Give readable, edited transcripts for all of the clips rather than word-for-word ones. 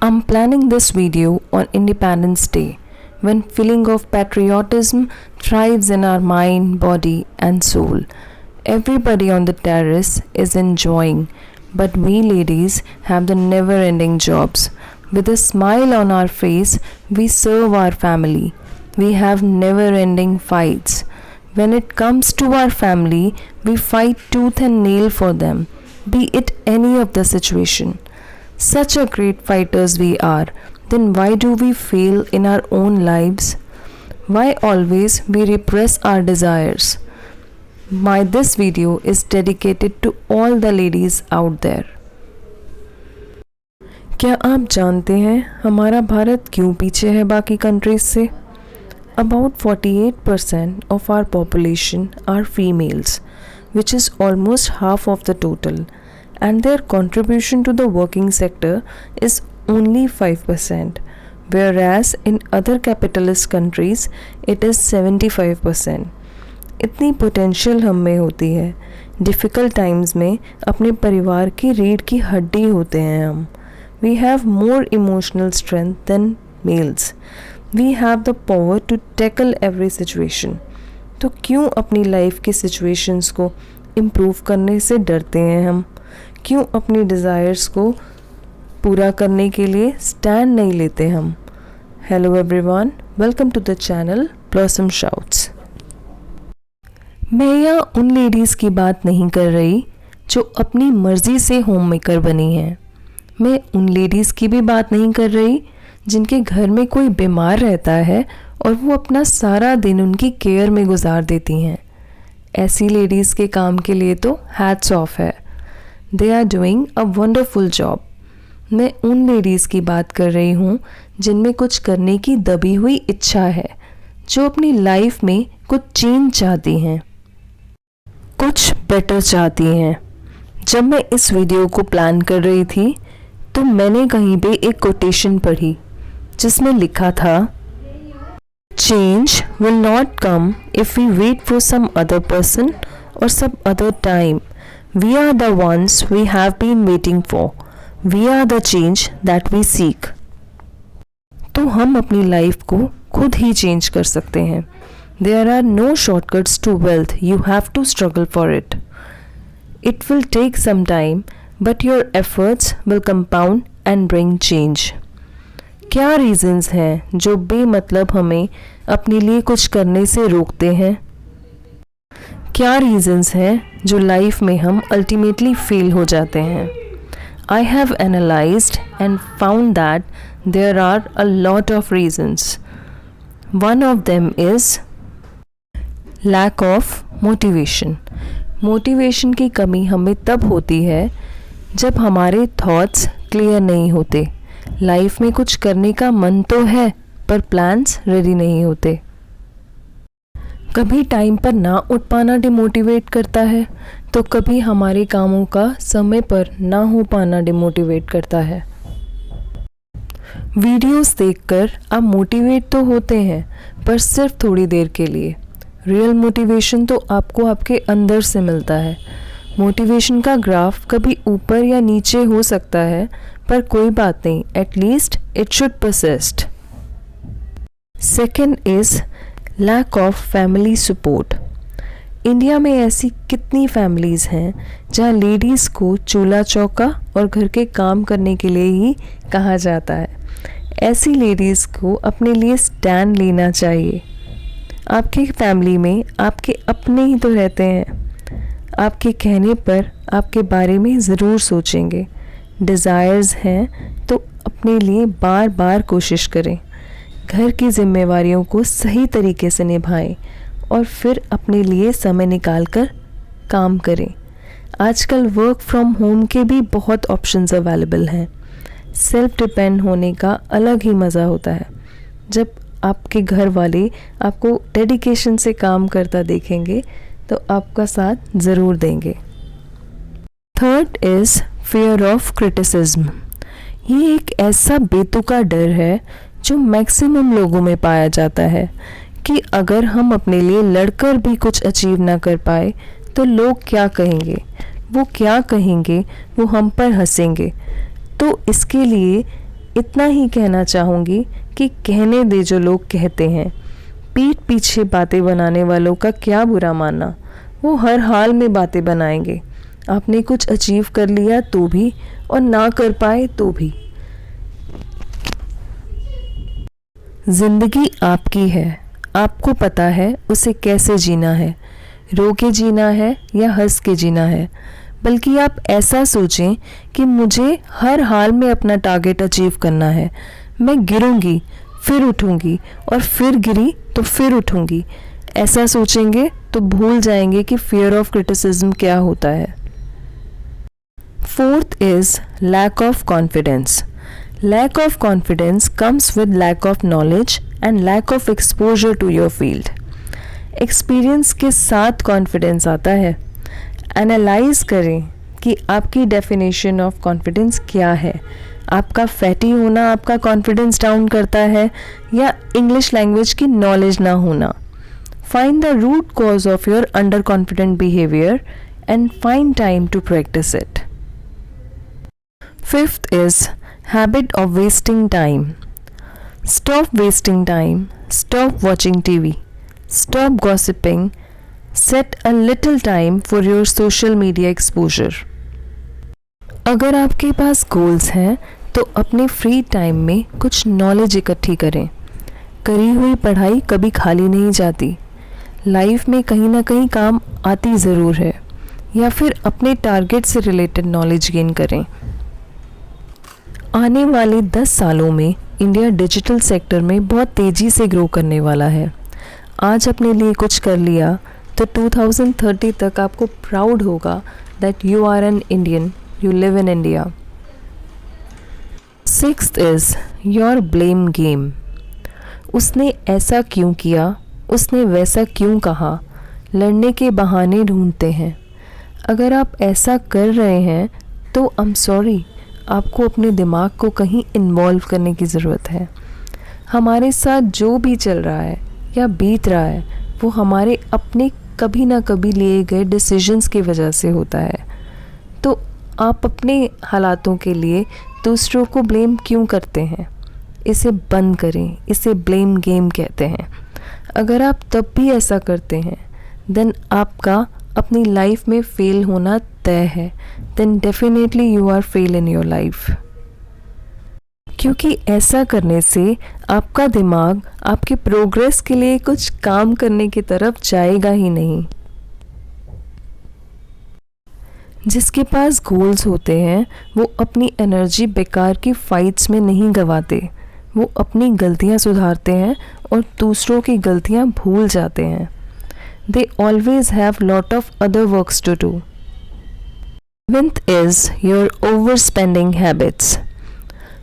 I'm planning this video on Independence Day, when feeling of patriotism thrives in our mind, body and soul. Everybody on the terrace is enjoying, but we ladies have the never-ending jobs. With a smile on our face, we serve our family. We have never-ending fights. When it comes to our family, we fight tooth and nail for them, be it any of the situation. Such a great fighters we are, then why do we fail in our own lives? Why always we repress our desires? This video is dedicated to all the ladies out there. क्या आप जानते हैं हमारा भारत क्यों पीछे है बाकी countries से? About 48% of our population are females, which is almost half of the total, and their contribution to the working sector is only 5%, whereas in other capitalist countries it is 75%. इतनी पोटेंशियल हम में होती है. Difficult times में अपने परिवार की रीढ़ की हड्डी होते हैं हम. We have more emotional strength than males. We have the power to tackle every situation. तो क्यों अपनी लाइफ की सिचुएशंस को इम्प्रूव करने से डरते हैं हम? क्यों अपनी डिज़ायर्स को पूरा करने के लिए स्टैंड नहीं लेते हम? Hello everyone, welcome to the channel Blossom Shouts. मैं यहाँ उन लेडीज़ की बात नहीं कर रही जो अपनी मर्ज़ी से होम मेकर बनी हैं. मैं उन लेडीज़ की भी बात नहीं कर रही जिनके घर में कोई बीमार रहता है और वो अपना सारा दिन उनकी केयर में गुजार देती हैं. ऐसी लेडीज़ के काम के लिए तो हैट्स ऑफ है. They are doing a wonderful job. मैं उन लेडीज़ की बात कर रही हूँ जिनमें कुछ करने की दबी हुई इच्छा है, जो अपनी लाइफ में कुछ चेंज चाहती हैं, कुछ बेटर चाहती हैं. जब मैं इस वीडियो को प्लान कर रही थी तो मैंने कहीं पे एक कोटेशन पढ़ी जिसमें लिखा था, change will not come if we wait for some other person और some other time. We are the ones we have been waiting for. We are the change that we seek. तो हम अपनी life को खुद ही change कर सकते हैं. There are no shortcuts to wealth. You have to struggle for it. It will take some time but your efforts will compound and bring change. क्या reasons हैं जो बेमतलब हमें अपने लिए कुछ करने से रोकते हैं? क्या रीज़न्स हैं जो लाइफ में हम अल्टीमेटली फेल हो जाते हैं? I have analysed and found that there are a lot of reasons. One of them is lack of motivation. Motivation की कमी हमें तब होती है जब हमारे थॉट्स क्लियर नहीं होते. लाइफ में कुछ करने का मन तो है पर प्लान्स रेडी नहीं होते. कभी टाइम पर ना उठ पाना डिमोटिवेट करता है, तो कभी हमारे कामों का समय पर ना हो पाना डिमोटिवेट करता है. वीडियोस देखकर आप मोटिवेट तो होते हैं पर सिर्फ थोड़ी देर के लिए. रियल मोटिवेशन तो आपको आपके अंदर से मिलता है. मोटिवेशन का ग्राफ कभी ऊपर या नीचे हो सकता है, पर कोई बात नहीं, at least it should persist. Second is lack of family support. India में ऐसी कितनी फैमिलीज़ हैं जहाँ लेडीज़ को चूल्हा चौका और घर के काम करने के लिए ही कहा जाता है. ऐसी लेडीज़ को अपने लिए स्टैंड लेना चाहिए. आपके फैमिली में आपके अपने ही तो रहते हैं. आपके कहने पर आपके बारे में ज़रूर सोचेंगे. डिज़ायर्स हैं तो अपने लिए बार बार कोशिश करें. घर की जिम्मेवारियों को सही तरीके से निभाएं और फिर अपने लिए समय निकाल कर काम करें. आजकल वर्क फ्रॉम होम के भी बहुत ऑप्शंस अवेलेबल हैं. सेल्फ डिपेंड होने का अलग ही मज़ा होता है जब आपके घर वाले आपको डेडिकेशन से काम करता देखेंगे तो आपका साथ ज़रूर देंगे. Third is fear of criticism. ये एक ऐसा बेतुका डर है जो मैक्सिमम लोगों में पाया जाता है कि अगर हम अपने लिए लड़कर भी कुछ अचीव ना कर पाए तो लोग क्या कहेंगे, वो क्या कहेंगे, वो हम पर हंसेंगे. तो इसके लिए इतना ही कहना चाहूँगी कि कहने दे जो लोग कहते हैं, पीठ पीछे बातें बनाने वालों का क्या बुरा मानना। वो हर हाल में बातें बनाएंगे, आपने कुछ अचीव कर लिया तो भी और ना कर पाए तो भी। जिंदगी आपकी है, आपको पता है उसे कैसे जीना है, रो के जीना है या हंस के जीना है। बल्कि आप ऐसा सोचें कि मुझे हर हाल में अपना टारगेट अचीव करना है। मैं गिरूंगी फिर उठूंगी और फिर गिरी तो फिर उठूंगी। ऐसा सोचेंगे तो भूल जाएंगे कि फियर ऑफ क्रिटिसिज्म क्या होता है। Fourth is lack of confidence. Lack of confidence comes with lack of knowledge and lack of exposure to your field. Experience के साथ कॉन्फिडेंस आता है। एनालाइज करें कि आपकी डेफिनेशन ऑफ कॉन्फिडेंस क्या है। आपका फैटी होना आपका कॉन्फिडेंस डाउन करता है या इंग्लिश लैंग्वेज की नॉलेज ना होना। Find the root cause of your under confident behaviour and find time to practise it. Fifth is habit of wasting time. Stop wasting time, stop watching TV, stop gossiping, set a little time for your social media exposure. अगर आपके पास goals हैं तो अपने free time में कुछ knowledge इकट्ठी करें। करी हुई पढ़ाई कभी खाली नहीं जाती, लाइफ में कहीं ना कहीं काम आती ज़रूर है। या फिर अपने टारगेट से रिलेटेड नॉलेज गेन करें। आने वाले 10 सालों में इंडिया डिजिटल सेक्टर में बहुत तेज़ी से ग्रो करने वाला है। आज अपने लिए कुछ कर लिया तो 2030 तक आपको प्राउड होगा that you are an Indian, you live in India. Sixth is your blame game. उसने ऐसा क्यों किया, उसने वैसा क्यों कहा, लड़ने के बहाने ढूंढते हैं। अगर आप ऐसा कर रहे हैं तो आई एम सॉरी, आपको अपने दिमाग को कहीं इन्वॉल्व करने की ज़रूरत है। हमारे साथ जो भी चल रहा है या बीत रहा है वो हमारे अपने कभी ना कभी लिए गए डिसीजंस की वजह से होता है। तो आप अपने हालातों के लिए दूसरों को ब्लेम क्यों करते हैं? इसे बंद करें, इसे ब्लेम गेम कहते हैं। अगर आप तब भी ऐसा करते हैं देन आपका अपनी लाइफ में फेल होना तय है। Then definitely you are fail in your life. क्योंकि ऐसा करने से आपका दिमाग आपके प्रोग्रेस के लिए कुछ काम करने की तरफ जाएगा ही नहीं। जिसके पास गोल्स होते हैं वो अपनी एनर्जी बेकार की फाइट्स में नहीं गंवाते। वो अपनी गलतियां सुधारते हैं और दूसरों की गलतियां भूल जाते हैं। They always have lot of other works to do. Seventh is your overspending habits.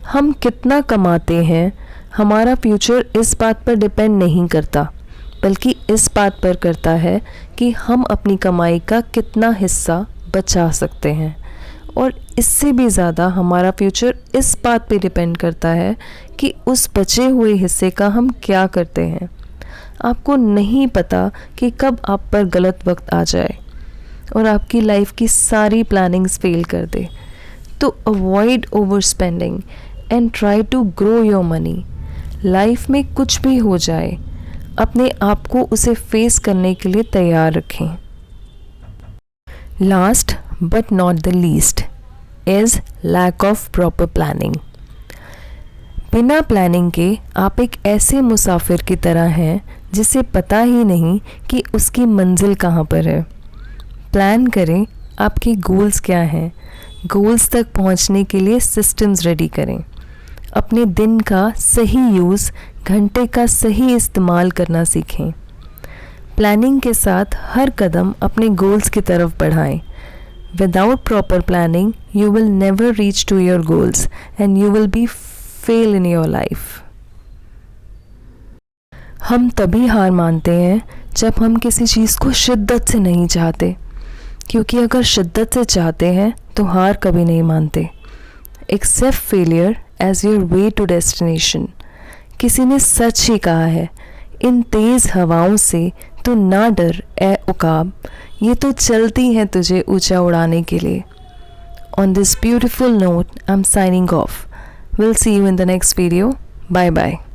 हम कितना कमाते हैं हमारा फ्यूचर इस बात पर डिपेंड नहीं करता, बल्कि इस बात पर करता है कि हम अपनी कमाई का कितना हिस्सा बचा सकते हैं। और इससे भी ज़्यादा हमारा फ्यूचर इस बात पे डिपेंड करता है कि उस बचे हुए हिस्से का हम क्या करते हैं। आपको नहीं पता कि कब आप पर गलत वक्त आ जाए और आपकी लाइफ की सारी प्लानिंग्स फेल कर दे। तो avoid over spending and try to grow your money. Life में कुछ भी हो जाए अपने आप को उसे फेस करने के लिए तैयार रखें। Last but not the least is lack of proper planning. बिना प्लानिंग के आप एक ऐसे मुसाफिर की तरह हैं जिसे पता ही नहीं कि उसकी मंजिल कहाँ पर है। प्लान करें आपके गोल्स क्या हैं, गोल्स तक पहुँचने के लिए सिस्टम्स रेडी करें। अपने दिन का सही यूज़, घंटे का सही इस्तेमाल करना सीखें। प्लानिंग के साथ हर कदम अपने गोल्स की तरफ बढ़ाएं। Without proper planning you will never reach to your goals and you will be fail in your life. हम तभी हार मानते हैं जब हम किसी चीज़ को शिद्दत से नहीं चाहते, क्योंकि अगर शिद्दत से चाहते हैं तो हार कभी नहीं मानते। Accept failure as your way to destination. किसी ने सच ही कहा है, इन तेज़ हवाओं से तो ना डर ए उकाब, ये तो चलती हैं तुझे ऊंचा उड़ाने के लिए। On this beautiful note I am signing off. We'll see you in the next video. Bye bye.